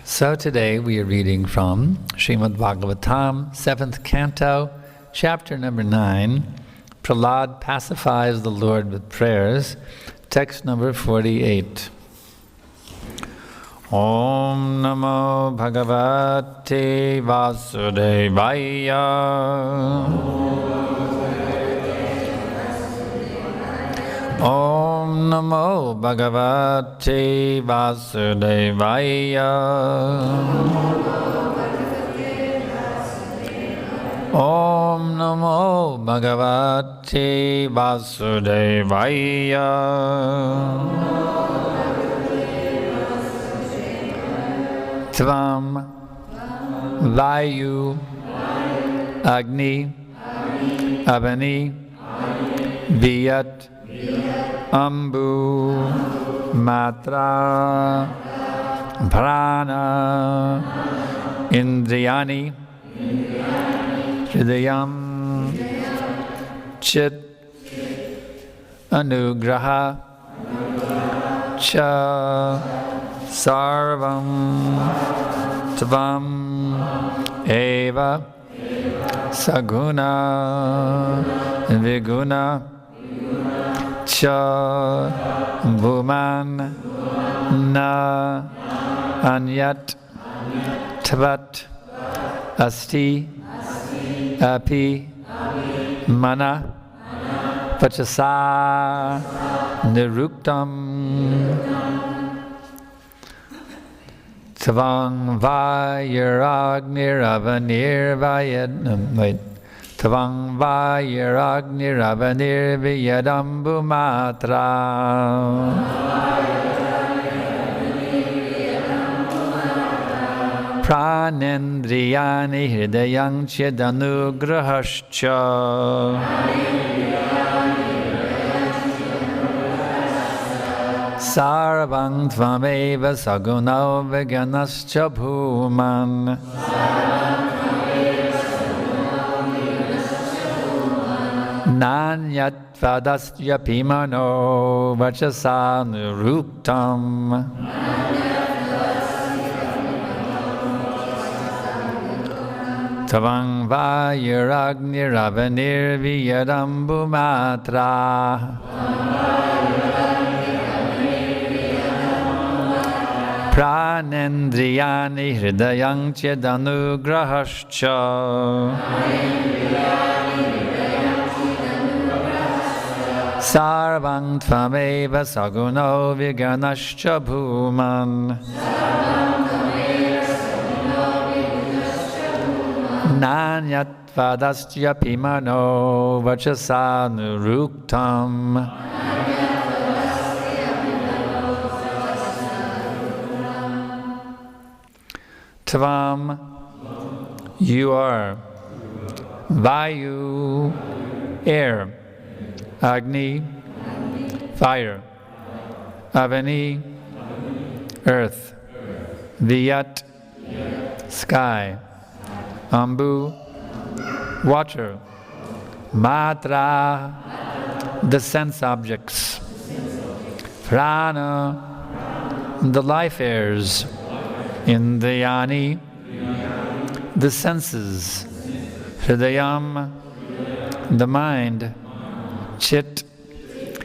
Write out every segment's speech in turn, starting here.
So today we are reading from Srimad Bhagavatam, 7th Canto, chapter number 9. Prahlad pacifies the Lord with prayers, text number 48. Om Namo Bhagavate Vasudevaya. Om Namo Bhagavate Vasudevaya. Om Namo Bhagavate Vasudevaya. Tvam Vayu Agni Avani Viyat Ambu Matra Prana Indriyani Hridayam Chit Anugraha Cha Sarvam Tvam Eva Saguna Viguna Cha Bhuman Na Anyat Tvat Asti Api Mana Vachasa Niruktam Tvang Vayiragniravanir Vayad Tvang Vayiragniravanir Vayadambu Matra Pranendriyani Hridayang Chedanugrahascha Sarvang Tvameva Sagunau Veganascha Bhuman Nanyatvadasya Pimano Vachasanuruktam Tavang Vayiragniravanir Viyadambu Matra Pranendriyani Hridayang Chedanugrahascha Sarvang Tvameva Saguno Viganascha Bhuman Nanyatvadasya Pimano Vachasanuruktam Tvam, you are Vayu, air, Agni, fire, Avani, earth, Viyat, sky, Ambu, water, Matra, the sense objects, Prana, the life airs, Indriyani, the senses, Hridayam, the mind, Chit,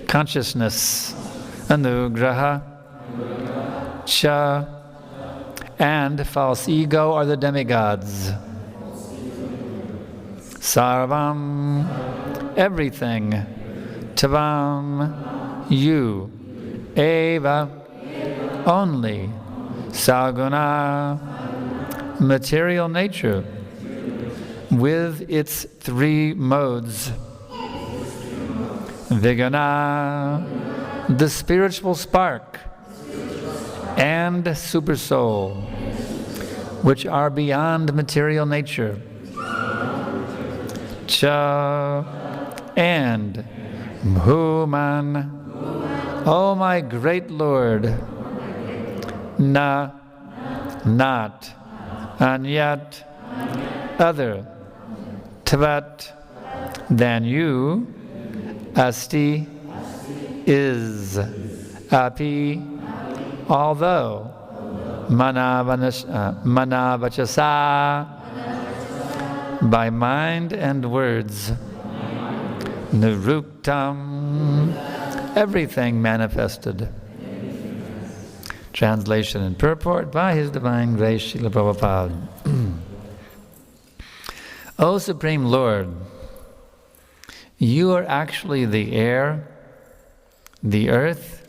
consciousness, Anugraha, Cha, and false ego are the demigods. Sarvam, everything. Tvam, you. Eva, only. Saguna, material nature, with its three modes. Vigana, the spiritual spark, and supersoul, which are beyond material nature. Cha, and Bhuman, O my great Lord. Na, not, and yet other, Tvat, than you, Asti, is, Api, although, mana vachasa, by mind and words, niruktam, everything manifested. Translation and purport by His Divine Grace, Srila Prabhupada. O Supreme Lord, You are actually the air, the earth,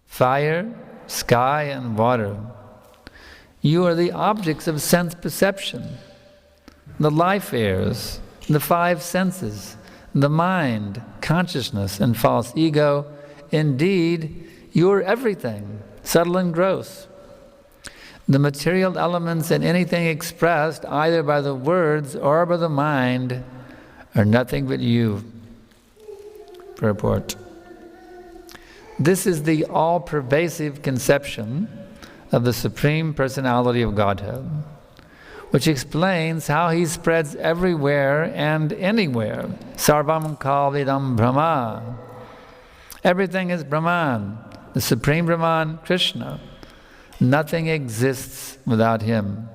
fire, sky, and water. You are the objects of sense perception, the life airs, the five senses, the mind, consciousness, and false ego. Indeed, you are everything, subtle and gross. The material elements and anything expressed either by the words or by the mind are nothing but you. Purport. This is the all-pervasive conception of the Supreme Personality of Godhead, which explains how He spreads everywhere and anywhere. Sarvam kalvidam Brahma. Everything is Brahman, the Supreme Brahman, Krishna. Nothing exists without Him.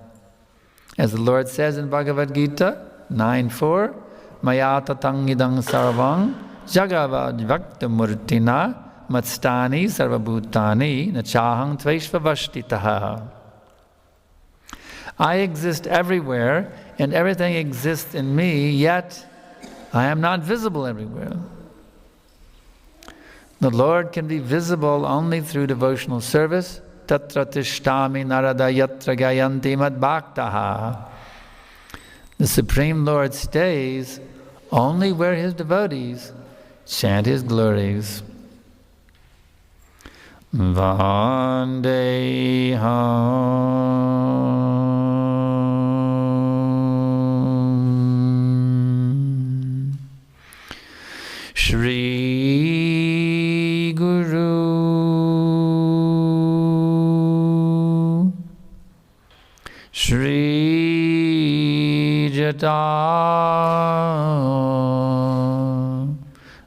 As the Lord says in Bhagavad Gita 9:4, Maya tatang idang sarvang jagavad vaktamurtina matstani sarvabhutani nachahang tvaishvavashtitaha. I exist everywhere, and everything exists in me, yet I am not visible everywhere. The Lord can be visible only through devotional service. Tatra tishtami narada yatra gayanti madbhaktaha. The Supreme Lord stays only where His devotees chant His glories. Vandeham Shri Guru Shri Jata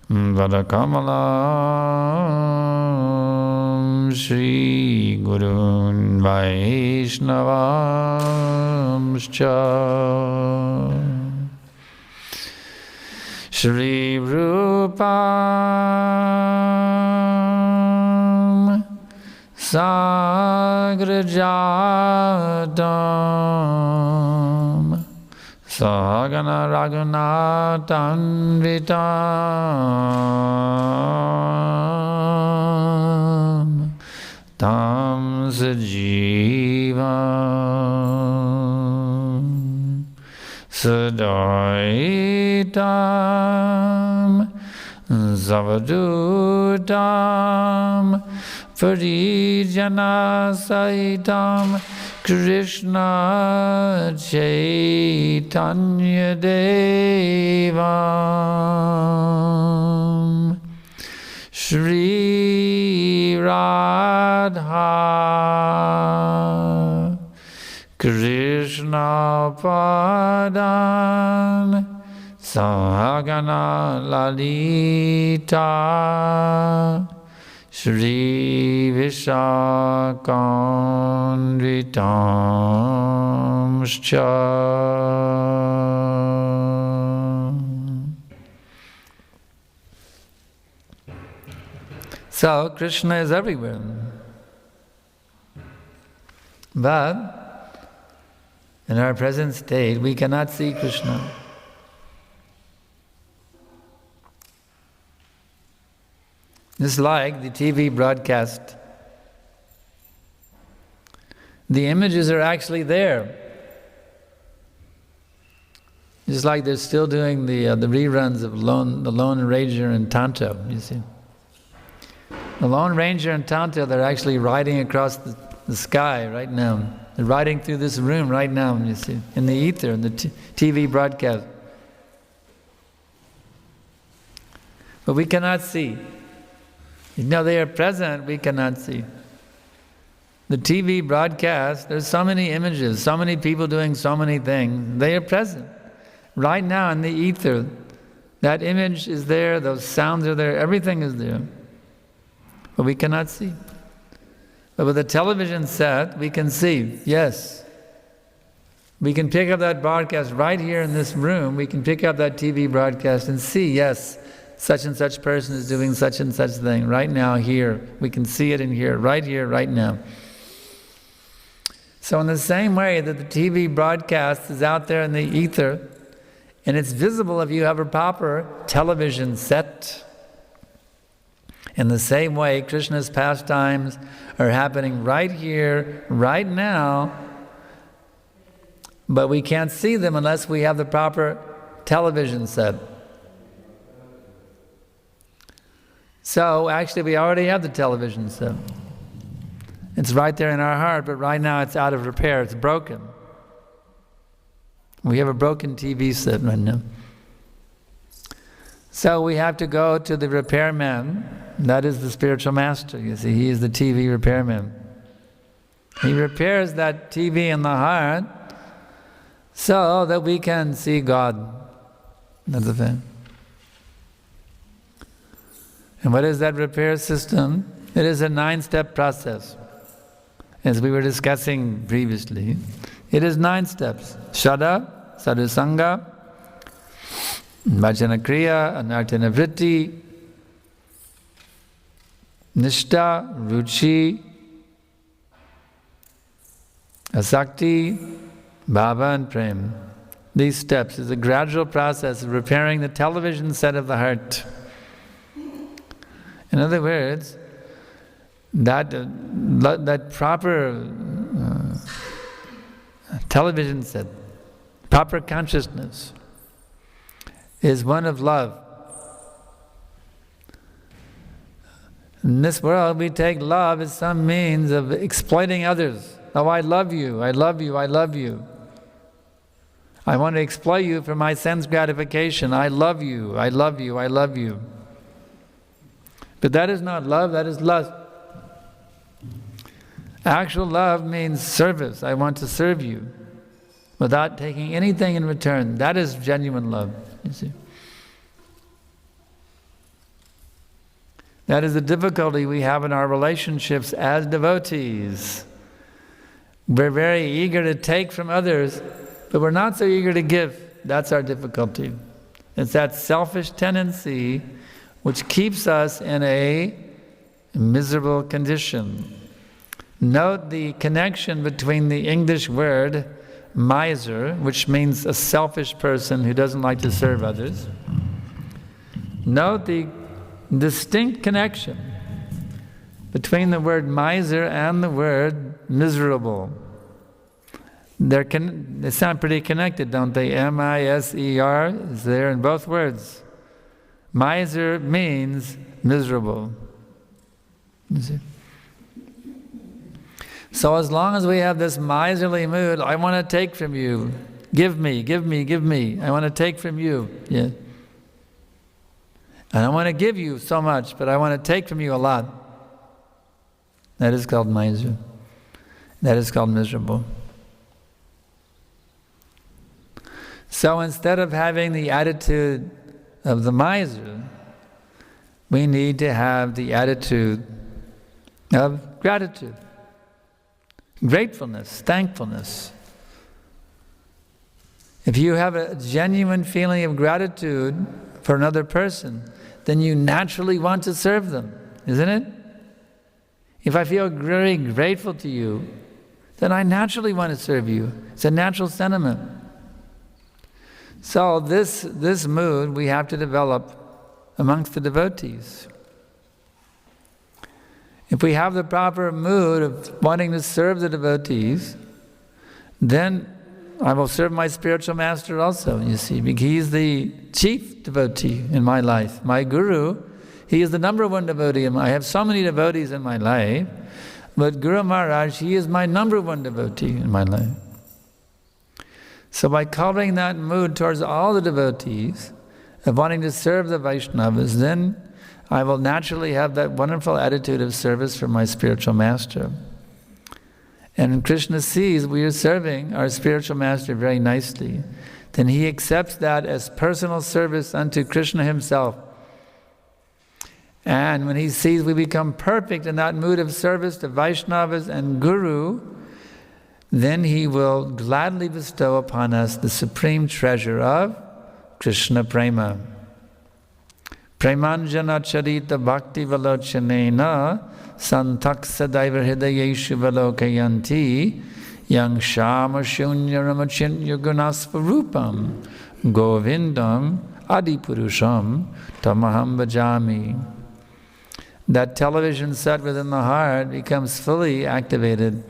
Vadakamalam Shri Gurun Vaishnavamscha Shri Rupam Sagrajatam Sahagana Raghunatanvitam Tam Sajivam Sadaitam Zavadutam Parijana Saitam Krishna Chaitanya Devam Shri Radha Krishna Padan Sahagana Lalita Shri Vishakanvitamscha. So, Krishna is everywhere. But, in our present state, we cannot see Krishna. Just like the TV broadcast. The images are actually there. Just like they're still doing the reruns of the Lone Ranger and Tonto, you see. The Lone Ranger and Tonto, they're actually riding across the sky right now. They're riding through this room right now, you see, in the ether, in the TV broadcast. But we cannot see. Even though they are present, we cannot see. The TV broadcast, there's so many images, so many people doing so many things. They are present. Right now in the ether, that image is there, those sounds are there, everything is there. But we cannot see. But with a television set, we can see, yes. We can pick up that broadcast right here in this room. We can pick up that TV broadcast and see, yes, such and such person is doing such and such thing right now here. We can see it in here, right now. So in the same way that the TV broadcast is out there in the ether, and it's visible if you have a proper television set. In the same way, Krishna's pastimes are happening right here, right now, but we can't see them unless we have the proper television set. So actually we already have the television set. It's right there in our heart, but right now it's out of repair, it's broken. We have a broken TV set right now. So we have to go to the repairman. That is the spiritual master, you see. He is the TV repairman. He repairs that TV in the heart so that we can see God. That's the thing. And what is that repair system? It is a 9-step process. As we were discussing previously, it is 9 steps. Shraddha, sadhusanga, bhajana kriya, anartana vritti, nishta, ruchi, asakti, bhava and prem. These steps is a gradual process of repairing the television set of the heart. In other words, that proper television set, proper consciousness, is one of love. In this world, we take love as some means of exploiting others. Oh, I love you, I love you, I love you. I want to exploit you for my sense gratification. I love you, I love you, I love you. But that is not love, that is lust. Actual love means service. I want to serve you without taking anything in return. That is genuine love, you see. That is the difficulty we have in our relationships as devotees. We're very eager to take from others, but we're not so eager to give. That's our difficulty. It's that selfish tendency which keeps us in a miserable condition. Note the connection between the English word miser, which means a selfish person who doesn't like to serve others. Note the distinct connection between the word miser and the word miserable. They sound pretty connected, don't they? M-I-S-E-R is there in both words. Miser means miserable. You see? So as long as we have this miserly mood, I want to take from you. Give me, give me, give me. I want to take from you. Yeah. I don't want to give you so much, but I want to take from you a lot. That is called miser. That is called miserable. So instead of having the attitude of the miser, we need to have the attitude of gratitude, gratefulness, thankfulness. If you have a genuine feeling of gratitude for another person, then you naturally want to serve them, isn't it? If I feel very grateful to you, then I naturally want to serve you. It's a natural sentiment. So this mood we have to develop amongst the devotees. If we have the proper mood of wanting to serve the devotees, then I will serve my spiritual master also, you see, because he's the chief devotee in my life. My guru, he is the #1 devotee. I have so many devotees in my life, but Guru Maharaj, he is my #1 devotee in my life. So by cultivating that mood towards all the devotees, of wanting to serve the Vaishnavas, then I will naturally have that wonderful attitude of service for my spiritual master. And Krishna sees we are serving our spiritual master very nicely. Then he accepts that as personal service unto Krishna himself. And when he sees we become perfect in that mood of service to Vaishnavas and Guru, then he will gladly bestow upon us the supreme treasure of Krishna Prema. Premanjana charita bhakti valochanena santaksa daiva hridayeshu valokayanti yang shama shunya ramachinya gunasvarupam govindam adipurusham tamaham bhajami. That television set within the heart becomes fully activated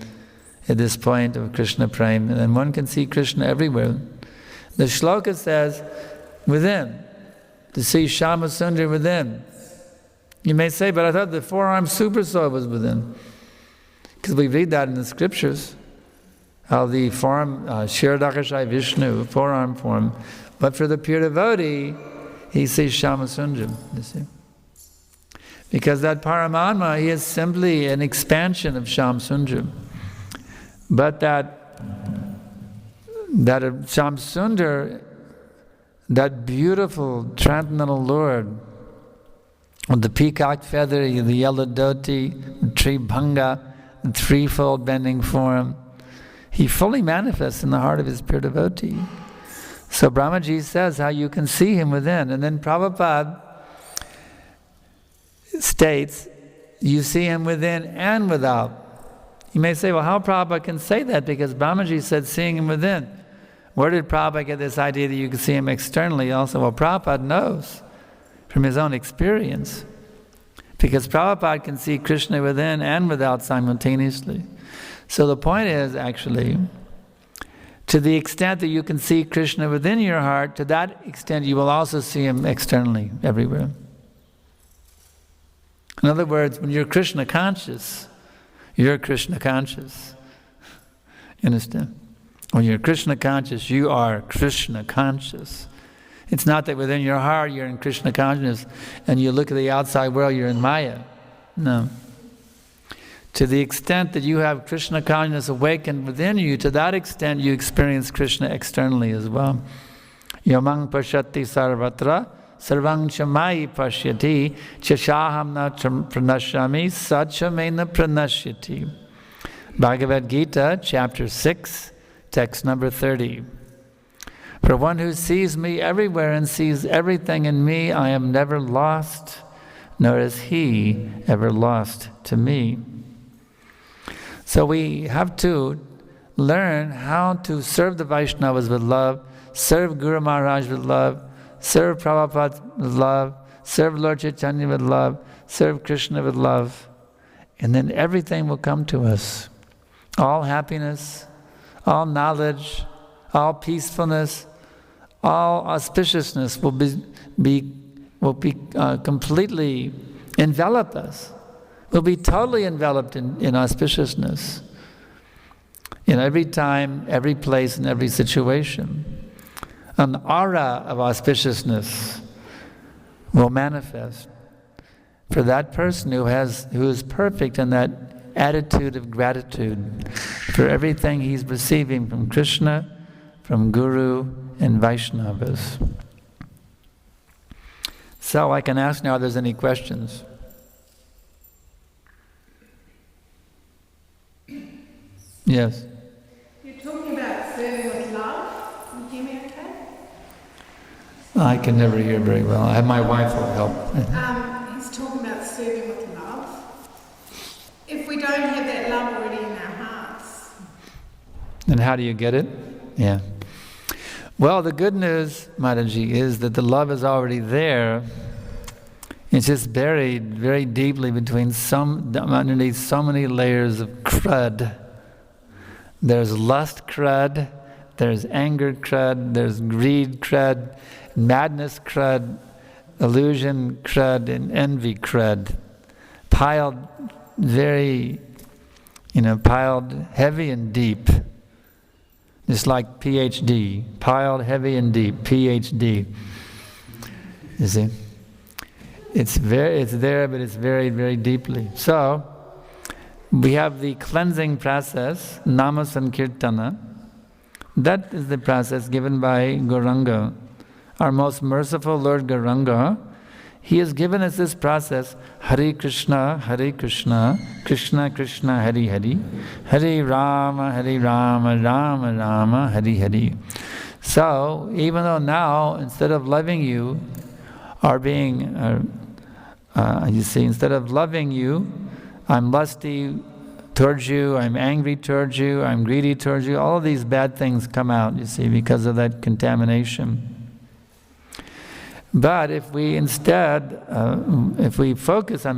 at this point of Krishna Prema, and then one can see Krishna everywhere. The shloka says, within, to see Shama Sundar within. You may say, but I thought the four-armed super soul was within. Because we read that in the scriptures, how the form, Shiradakashai Vishnu, four-arm form. But for the pure devotee, he sees Shama Sundar, you see. Because that Paramatma, he is simply an expansion of Shama Sundar. But that Shama Sundar, that beautiful transcendental Lord, with the peacock feather, the yellow dhoti, the tribhanga, the threefold bending form, he fully manifests in the heart of his pure devotee. So Brahmaji says how you can see him within. And then Prabhupada states, you see him within and without. You may say, well, how Prabhupada can say that? Because Brahmaji said seeing him within. Where did Prabhupada get this idea that you can see him externally also? Well, Prabhupada knows from his own experience. Because Prabhupada can see Krishna within and without simultaneously. So the point is, actually, to the extent that you can see Krishna within your heart, to that extent you will also see him externally, everywhere. In other words, when you're Krishna conscious, you're Krishna conscious. You understand? When you're Krishna conscious, you are Krishna conscious. It's not that within your heart you're in Krishna consciousness and you look at the outside world, you're in Maya. No. To the extent that you have Krishna consciousness awakened within you, to that extent you experience Krishna externally as well. Yamang pashati sarvatra sarvang chamai pashyati chashaham na pranashyami sachamena pranashyati. Bhagavad Gita, chapter 6, text number 30. For one who sees me everywhere and sees everything in me, I am never lost, nor is he ever lost to me. So we have to learn how to serve the Vaishnavas with love, serve Guru Maharaj with love, serve Prabhupada with love, serve Lord Chaitanya with love, serve Krishna with love, and then everything will come to us. All happiness, all knowledge, all peacefulness, all auspiciousness will completely envelop us. We'll be totally enveloped in auspiciousness. In every time, every place, and every situation. An aura of auspiciousness will manifest for that person who is perfect in that attitude of gratitude for everything he's receiving from Krishna, from Guru, and Vaishnavas. So I can ask now if there's any questions. Yes? You're talking about serving with love. Can you hear me okay? I can never hear very well. I have my wife will help. He's talking about serving with love. If we don't have that love already in our hearts. Then how do you get it? Yeah. Well, the good news, Mataji, is that the love is already there. It's just buried very deeply underneath so many layers of crud. There's lust crud, there's anger crud, there's greed crud, madness crud, illusion crud, and envy crud. Piled heavy and deep. Just like PhD, piled heavy and deep, PhD. You see? It's there, but it's very, very deeply. So, we have the cleansing process, Nama Sankirtana. That is the process given by Gauranga. Our most merciful Lord Gauranga, He has given us this process, Hare Krishna, Krishna Krishna, Hare Hare, Hare Rama, Rama Rama, Hare Hare. So, even though now, instead of loving you, or being, instead of loving you, I'm lusty towards you, I'm angry towards you, I'm greedy towards you, all of these bad things come out, you see, because of that contamination. But if we instead, if we focus, on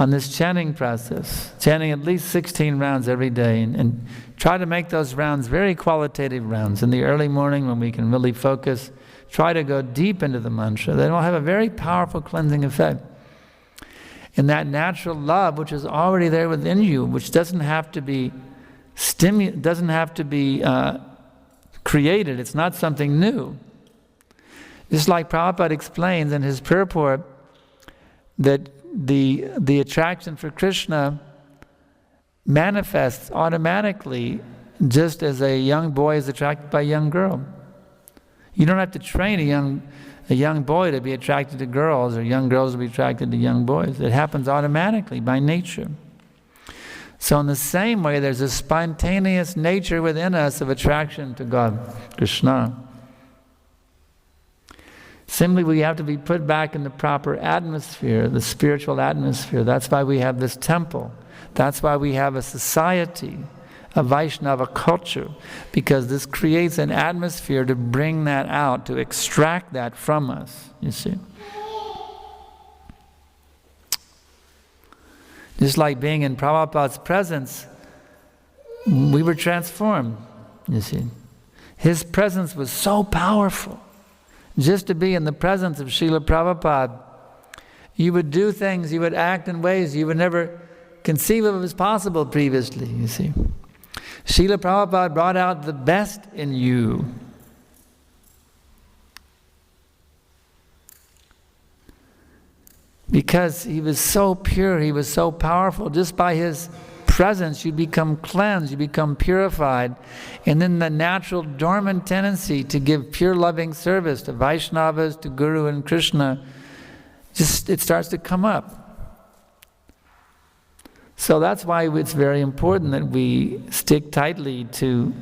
this chanting process, chanting at least 16 rounds every day, and try to make those rounds very qualitative rounds. In the early morning when we can really focus, try to go deep into the mantra, then it will have a very powerful cleansing effect. And that natural love, which is already there within you, which doesn't have to be created, it's not something new. Just like Prabhupada explains in his purport that the attraction for Krishna manifests automatically just as a young boy is attracted by a young girl. You don't have to train a young boy to be attracted to girls, or young girls to be attracted to young boys. It happens automatically by nature. So in the same way, there's a spontaneous nature within us of attraction to God, Krishna. Simply, we have to be put back in the proper atmosphere, the spiritual atmosphere. That's why we have this temple. That's why we have a society, a Vaishnava culture, because this creates an atmosphere to bring that out, to extract that from us, you see. Just like being in Prabhupada's presence, we were transformed, you see. His presence was so powerful. Just to be in the presence of Srila Prabhupada, you would do things, you would act in ways you would never conceive of as possible previously, you see. Srila Prabhupada brought out the best in you. Because he was so pure, he was so powerful, just by his presence you become cleansed, you become purified, and then the natural dormant tendency to give pure loving service to Vaishnavas, to Guru and Krishna, it starts to come up. So that's why it's very important that we stick tightly to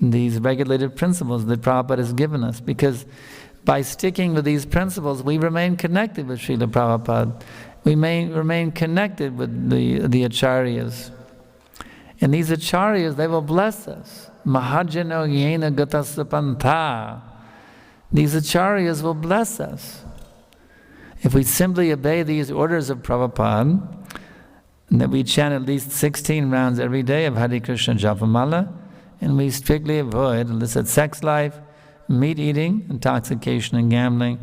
these regulated principles that Prabhupada has given us, because by sticking with these principles we remain connected with Srila Prabhupada. We may remain connected with the acharyas. And these acharyas, they will bless us. Mahajano yena gatasapanta. These acharyas will bless us. If we simply obey these orders of Prabhupada, and that we chant at least 16 rounds every day of Hare Krishna Japamala, and we strictly avoid illicit sex life, meat eating, intoxication and gambling,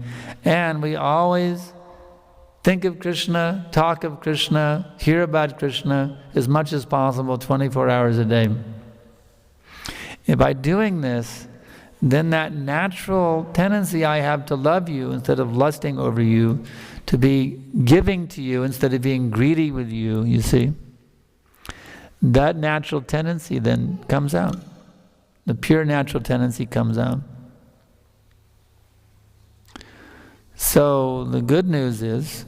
and we always think of Krishna, talk of Krishna, hear about Krishna as much as possible, 24 hours a day. And by doing this, then that natural tendency I have to love you instead of lusting over you, to be giving to you instead of being greedy with you, you see, that natural tendency then comes out. The pure natural tendency comes out. So the good news is,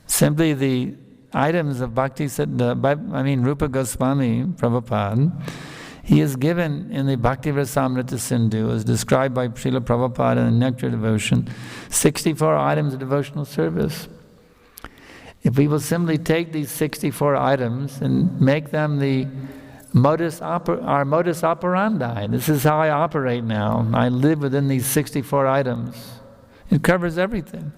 simply the items of Bhakti, Rupa Goswami Prabhupada, he is given in the Bhakti Rasamrita Sindhu, as described by Srila Prabhupada in the Nectar Devotion, 64 items of devotional service. If we will simply take these 64 items and make them our modus operandi, this is how I operate now. I live within these 64 items. It covers everything.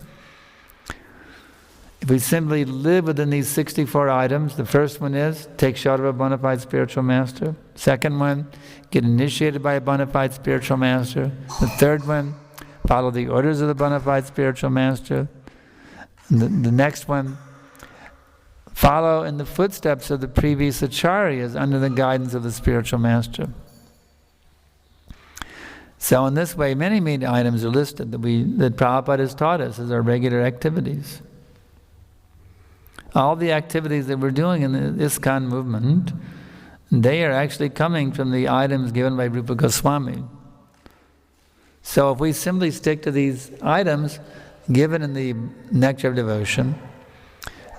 If we simply live within these 64 items, the first one is, take shelter of a bona fide spiritual master. Second one, get initiated by a bona fide spiritual master. The third one, follow the orders of the bona fide spiritual master. The next one, follow in the footsteps of the previous acharyas under the guidance of the spiritual master. So in this way, many items are listed that Prabhupada has taught us as our regular activities. All the activities that we're doing in the ISKCON movement, they are actually coming from the items given by Rupa Goswami. So if we simply stick to these items, given in the nectar of devotion,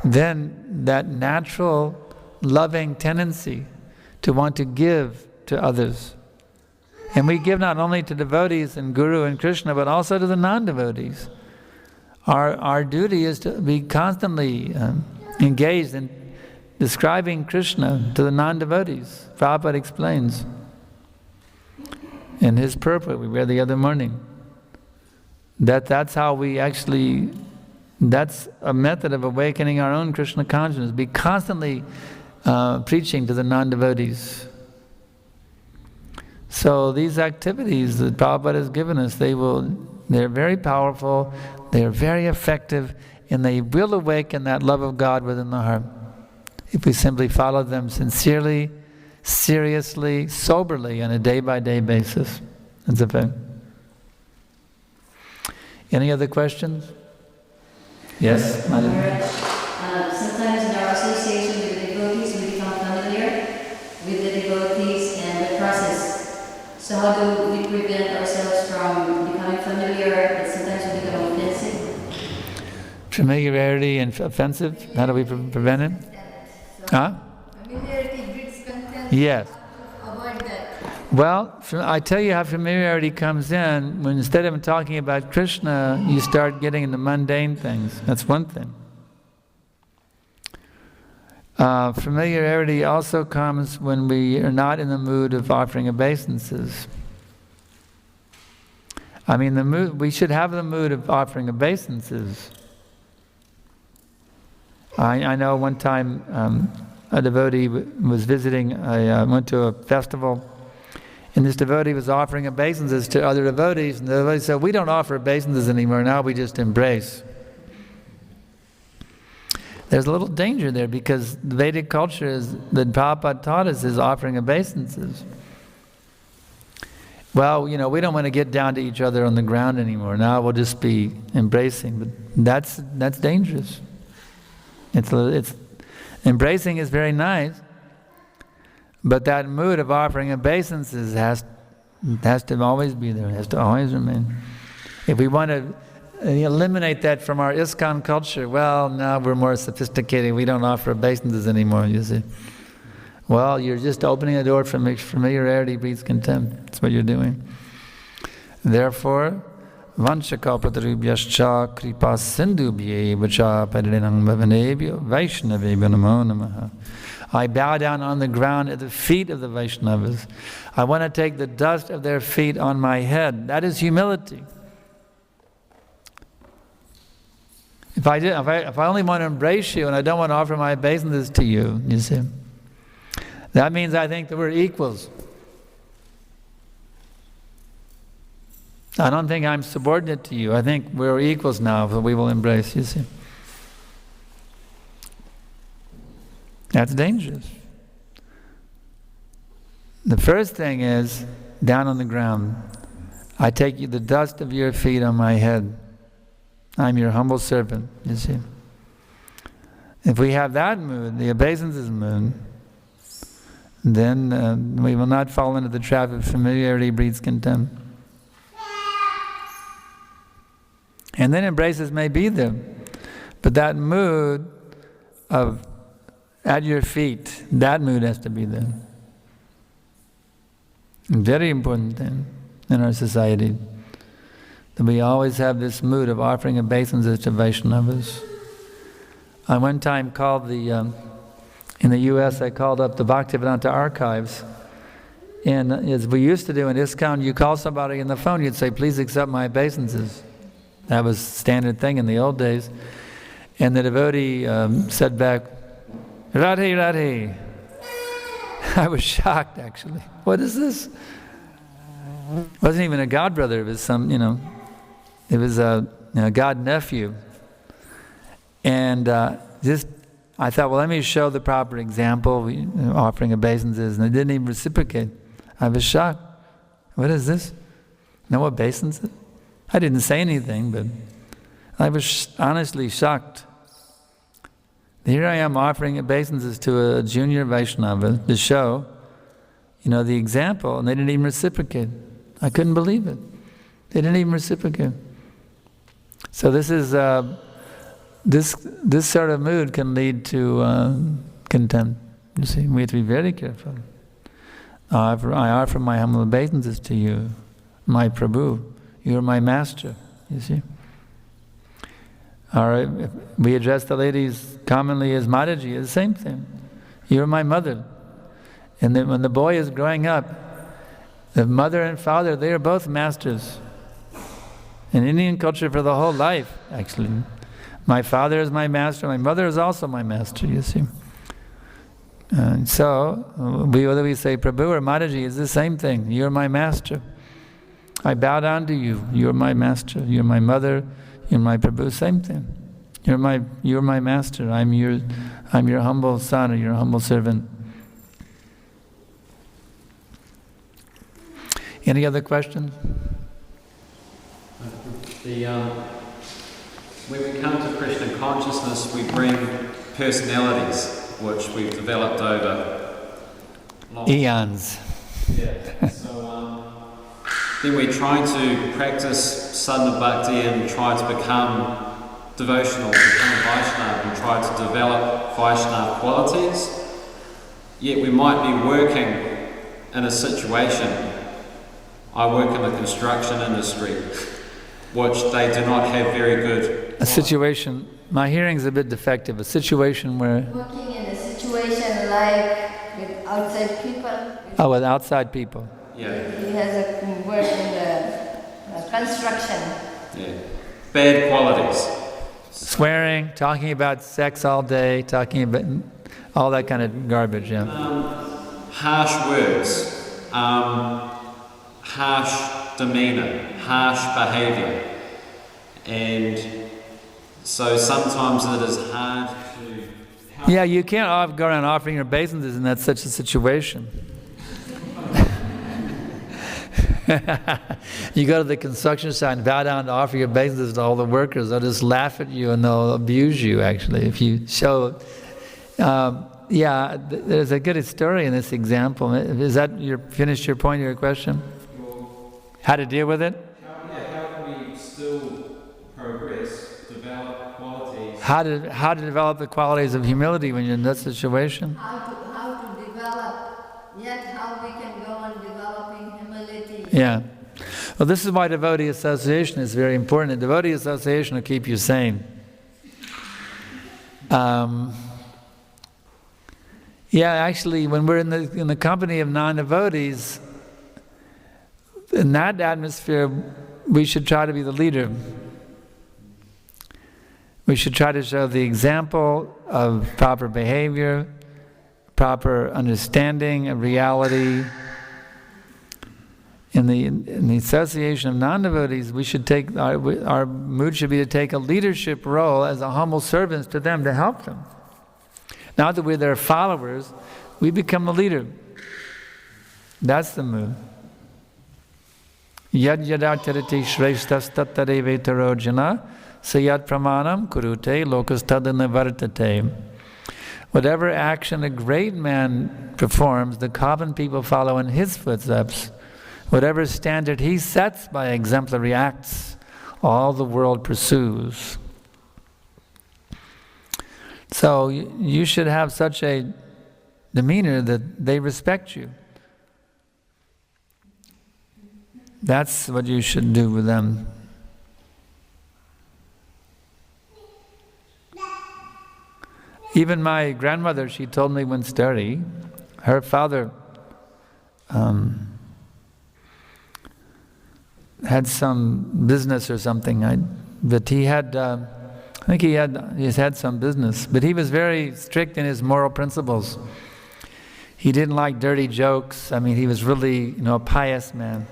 then that natural loving tendency to want to give to others. And we give not only to devotees and Guru and Krishna, but also to the non-devotees. Our duty is to be constantly engaged in describing Krishna to the non-devotees. Prabhupada explains in his purport we read the other morning that's how we actually, that's a method of awakening our own Krishna consciousness. Be constantly preaching to the non-devotees. So these activities that Prabhupada has given us, they're very powerful, they're very effective, and they will awaken that love of God within the heart if we simply follow them sincerely, seriously, soberly on a day-by-day basis. That's a fact. Any other questions? Yes, Madam? Sometimes in our association with the devotees, we become familiar with the devotees and the process. So how do we prevent ourselves from becoming familiar, but sometimes we become offensive? Familiarity and offensive? How do we prevent it? Huh? Familiarity breeds contempt. Yes. Avoid that. Well, I tell you how familiarity comes in when instead of talking about Krishna, you start getting into mundane things. That's one thing. Familiarity also comes when we are not in the mood of offering obeisances. I mean, we should have the mood of offering obeisances. I know one time a devotee was visiting, went to a festival, and this devotee was offering obeisances to other devotees, and the devotee said, "We don't offer obeisances anymore, now we just embrace." There's a little danger there because the Vedic culture that Prabhupada taught us is offering obeisances. Well, we don't want to get down to each other on the ground anymore. Now we'll just be embracing, but that's dangerous. It's embracing is very nice, but that mood of offering obeisances has to always be there. It has to always remain. If we want to eliminate that from our ISKCON culture, well, now we're more sophisticated. We don't offer obeisances anymore, you see. Well, you're just opening the door for familiarity breeds contempt. That's what you're doing. Therefore, Vanchakalpatarubhyascha kripa sindhubhye vacha paririnam bhavanebhyo vaishnavebhyo namo namaha. I bow down on the ground at the feet of the Vaishnavas. I want to take the dust of their feet on my head. That is humility. If I only want to embrace you and I don't want to offer my obeisances to you, you see, that means I think that we're equals. I don't think I'm subordinate to you. I think we're equals now, so we will embrace, you see. That's dangerous. The first thing is, down on the ground, I take you the dust of your feet on my head. I'm your humble servant, you see. If we have that mood, the obeisances mood, then we will not fall into the trap of familiarity breeds contempt. And then embraces may be there. But that mood of at your feet, that mood has to be there. Very important thing in our society. That we always have this mood of offering obeisances to Vaishnavas. I one time called in the US, I called up the Bhaktivedanta archives. And as we used to do in ISKCON, you call somebody on the phone, you'd say, "Please accept my obeisances." That was a standard thing in the old days. And the devotee said back, "Radhe, Radhe." I was shocked, actually. What is this? It wasn't even a god brother. It was some, it was a god nephew. And I thought, well, let me show the proper example, offering obeisances, and they didn't even reciprocate. I was shocked. What is this? No obeisances? I didn't say anything, but I was honestly shocked. Here I am offering obeisances to a junior Vaishnava to show, the example, and they didn't even reciprocate. I couldn't believe it. They didn't even reciprocate. So this is this sort of mood can lead to contempt. You see, we have to be very careful. I offer my humble obeisances to you, my Prabhu. You are my master. You see. All right, we address the ladies commonly as Mataji. It's the same thing. You are my mother. And then when the boy is growing up, the mother and father, they are both masters. In Indian culture for the whole life, actually. My father is my master, my mother is also my master, you see. And so, whether we say Prabhu or Mataji, it's the same thing. You're my master. I bow down to you. You're my master. You're my mother. You're my Prabhu. Same thing. You're my master. I'm your humble son or your humble servant. Any other questions? When we come to Krishna consciousness, we bring personalities which we've developed over long eons. Yeah. So then we try to practice sadhana bhakti and try to become devotional, become Vaishnava, and try to develop Vaishnava qualities. Yet we might be working in a situation. I work in the construction industry, which they do not have very good. A situation, my hearing's a bit defective, a situation where... Working in a situation like with outside people. Oh, with outside people. Yeah. He has a work in the construction. Yeah. Bad qualities. Swearing, talking about sex all day, talking about all that kind of garbage, yeah. Harsh words, harsh demeanor, harsh behavior. And so sometimes it is hard to... Yeah, you can't go around offering your obeisances in that such a situation. You go to the construction site and bow down to offer your obeisances to all the workers. They'll just laugh at you and they'll abuse you, actually, if you show... there's a good story in this example. Is that finished your point of your question? How to deal with it? How can we still progress, develop qualities? How to develop the qualities of humility when you're in that situation? How to develop, yet how we can go on developing humility. Yeah. Well, this is why devotee association is very important. And devotee association will keep you sane. Actually, when we're in the company of non-devotees, in that atmosphere, we should try to be the leader. We should try to show the example of proper behavior, proper understanding of reality. In the association of non-devotees, we should take our mood should be to take a leadership role as a humble servants to them to help them. Not that we're their followers, we become the leader. That's the mood. Yad yadartarati shreshtas tattarevetaro jana sayat pramanam kurute lokastadana vartate. Whatever action a great man performs, the common people follow in his footsteps. Whatever standard he sets by exemplary acts, all the world pursues. So you should have such a demeanor that they respect you. That's what you should do with them. Even my grandmother, she told me one story. Her father had some business or something, but he had, he's had some business, but he was very strict in his moral principles. He didn't like dirty jokes. I mean, he was really, a pious man.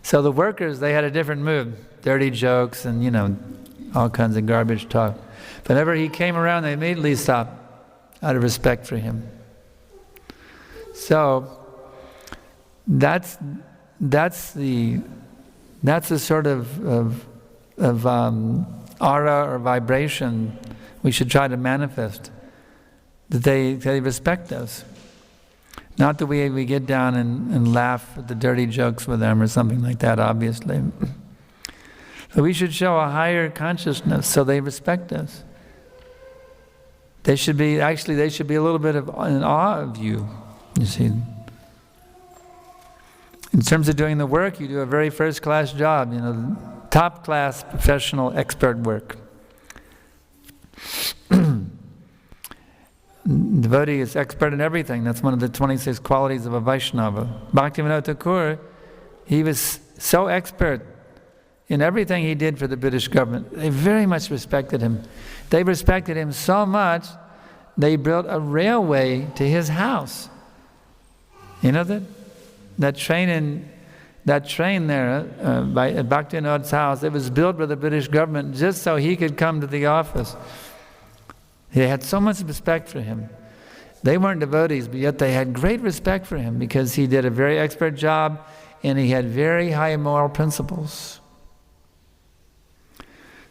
So the workers, they had a different mood. Dirty jokes and, all kinds of garbage talk. Whenever he came around, they immediately stopped out of respect for him. So that's the sort of aura or vibration we should try to manifest, that they respect us. Not the way we get down and laugh at the dirty jokes with them or something like that, obviously. But we should show a higher consciousness so they respect us. They should be a little bit in awe of you, you see. In terms of doing the work, you do a very first-class job, top-class professional expert work. Devotee is expert in everything. That's one of the 26 qualities of a Vaishnava. Bhaktivinoda Thakur, he was so expert in everything he did for the British government. They very much respected him. They respected him so much, they built a railway to his house. You know that? That train there at Bhaktivinoda's house, it was built by the British government just so he could come to the office. They had so much respect for him. They weren't devotees, but yet they had great respect for him because he did a very expert job and he had very high moral principles.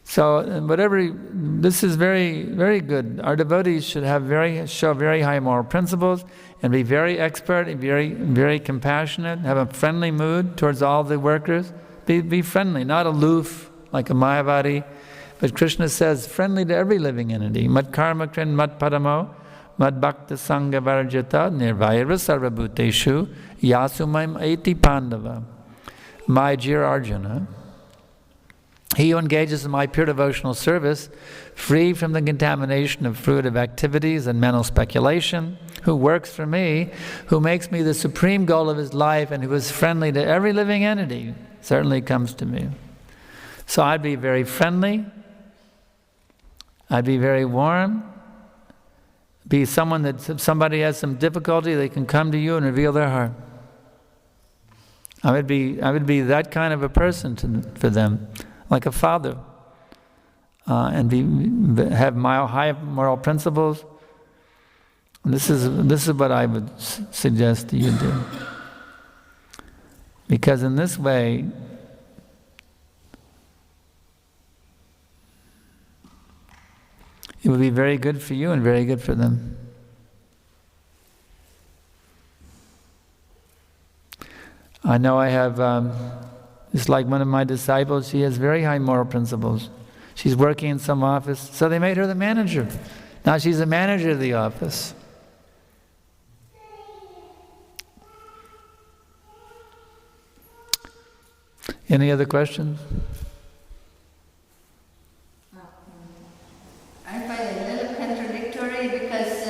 So, this is very, very good. Our devotees should show very high moral principles and be very expert and very, very compassionate, have a friendly mood towards all the workers. Be friendly, not aloof like a Mayavadi. But Krishna says, friendly to every living entity. Mat karma krin mat paramo, mat bhakta sangha varjata, nirvayara sarvabhuteshu, yasumaim eti pandava. My dear Arjuna, he who engages in my pure devotional service, free from the contamination of fruitive activities and mental speculation, who works for me, who makes me the supreme goal of his life, and who is friendly to every living entity, certainly comes to me. So I'd be very friendly, I'd be very warm, be someone that if somebody has some difficulty, they can come to you and reveal their heart. I would be that kind of a person for them, like a father, and have high moral principles. And this is what I would suggest you do, because in this way, it would be very good for you and very good for them. I know I have, it's like one of my disciples, she has very high moral principles. She's working in some office, so they made her the manager. Now she's the manager of the office. Any other questions? I find it a little contradictory because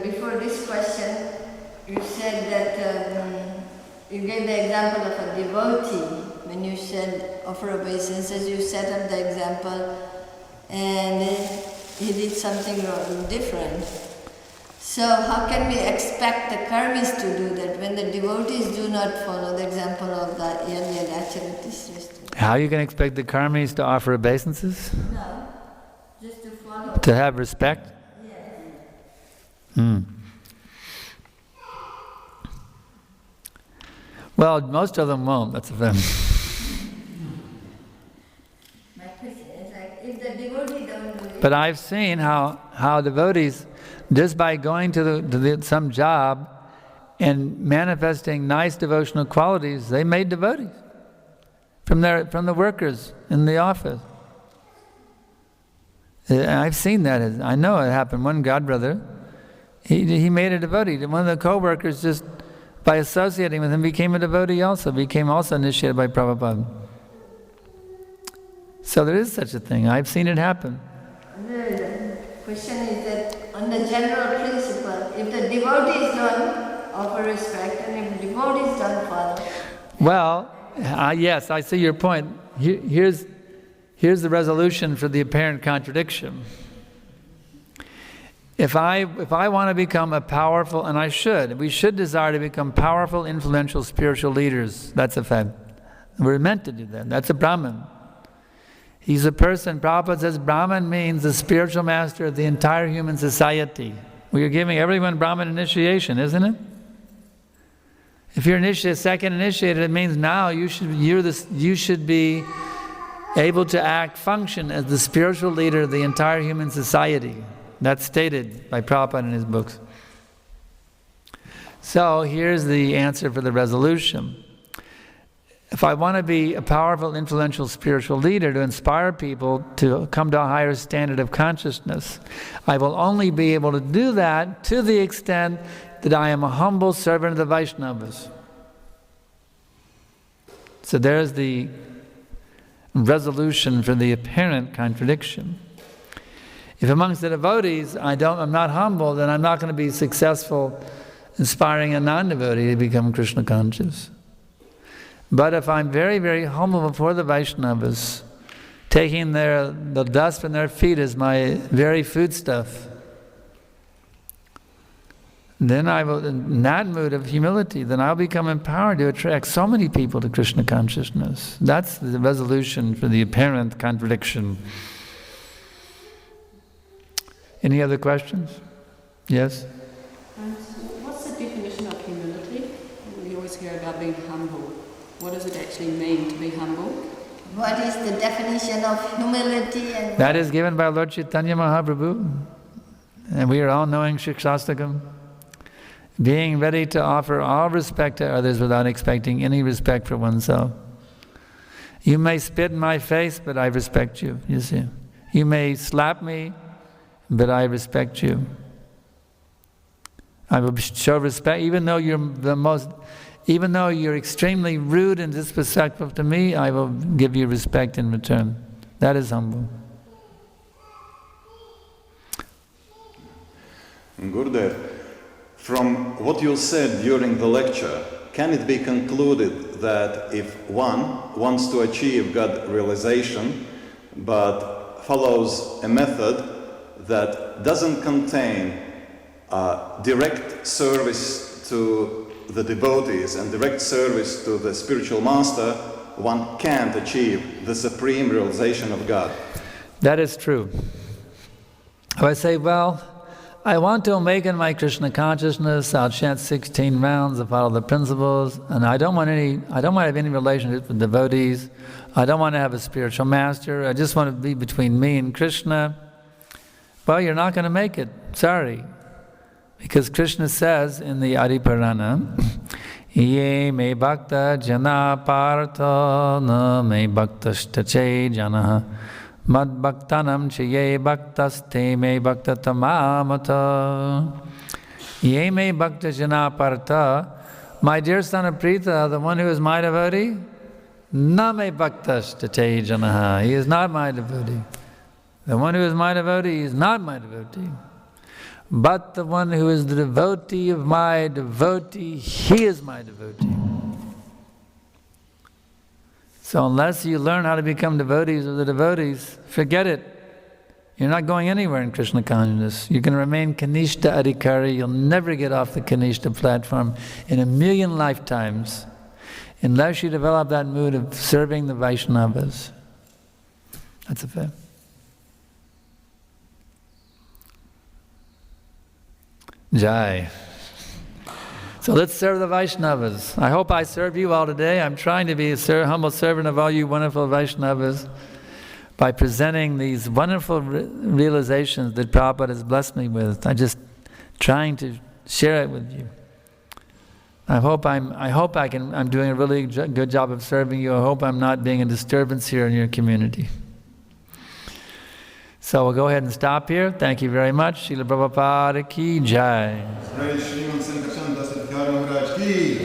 before this question, you said that you gave the example of a devotee when you said offer obeisances. You set up the example, and he did something different. So how can we expect the karmis to do that when the devotees do not follow the example of the Yadacharita? How you can expect the karmis to offer obeisances? No, just to follow. To have respect? Yes. Well, most of them won't, that's a fact. My question is like, if the devotee don't do it... But I've seen how devotees, just by going to some job and manifesting nice devotional qualities, they made devotees from the workers in the office. I've seen that. I know it happened. One godbrother, he made a devotee. One of the co-workers, just by associating with him, became a devotee also, became also initiated by Prabhupada. So there is such a thing. I've seen it happen. The question is that on the general principle, if the devotees don't offer respect and if devotees don't follow... Well, yes, I see your point. Here's the resolution for the apparent contradiction. If I want to become a powerful, and we should desire to become powerful, influential spiritual leaders. That's a fact. We're meant to do that. That's a Brahmin. He's a person, Prabhupada says Brahmin means the spiritual master of the entire human society. We are giving everyone Brahmin initiation, isn't it? If you're second initiated, it means now you should be able to function as the spiritual leader of the entire human society. That's stated by Prabhupada in his books. So here's the answer for the resolution. If I want to be a powerful, influential spiritual leader to inspire people to come to a higher standard of consciousness, I will only be able to do that to the extent that I am a humble servant of the Vaishnavas. So there's the resolution for the apparent contradiction. If amongst the devotees I'm not humble, then I'm not going to be successful inspiring a non-devotee to become Krishna conscious. But if I'm very, very humble before the Vaishnavas, taking the dust from their feet as my very foodstuff, then I will, in that mood of humility, then I'll become empowered to attract so many people to Krishna consciousness. That's the resolution for the apparent contradiction. Any other questions? Yes? And what's the definition of humility? We always hear about being humble. What does it actually mean to be humble? What is the definition of humility? And That is given by Lord Chaitanya Mahaprabhu. And we are all knowing Shikshastakam. Being ready to offer all respect to others without expecting any respect for oneself. You may spit in my face, but I respect you, you see. You may slap me, but I respect you. I will show respect, even though you're extremely rude and disrespectful to me, I will give you respect in return. That is humble. Gurudev, from what you said during the lecture, can it be concluded that if one wants to achieve God realization, but follows a method that doesn't contain direct service to the devotees and direct service to the spiritual master, one can't achieve the supreme realization of God? That is true. If I say, well, I want to awaken my Krishna consciousness, I'll chant 16 rounds, I'll follow the principles, and I don't want to have any relationship with devotees, I don't want to have a spiritual master, I just want to be between me and Krishna. Well, you're not going to make it, sorry. Because Krishna says in the Adi Purana, Ye me bhakta jana partha na me bhaktastache janaha mad bhaktanam chaye bhaktaste me bhaktatamamata. Ye me bhakta jana partha, my dear son of Pritha, the one who is my devotee, na me bhaktastache janaha, he is not my devotee. The one who is my devotee is not my devotee. But the one who is the devotee of my devotee, he is my devotee. So unless you learn how to become devotees of the devotees, forget it. You're not going anywhere in Krishna consciousness. You can remain Kanishta Adhikari. You'll never get off the Kanishta platform in a million lifetimes unless you develop that mood of serving the Vaishnavas. That's a fact. Jai. So let's serve the Vaishnavas. I hope I serve you all today. I'm trying to be a humble servant of all you wonderful Vaishnavas by presenting these wonderful realizations that Prabhupada has blessed me with. I'm just trying to share it with you. I'm doing a really good job of serving you. I hope I'm not being a disturbance here in your community. So we'll go ahead and stop here. Thank you very much. Srila Prabhupada ki jai. Srimad Sankarshan Das Adhikari Maharaj ki.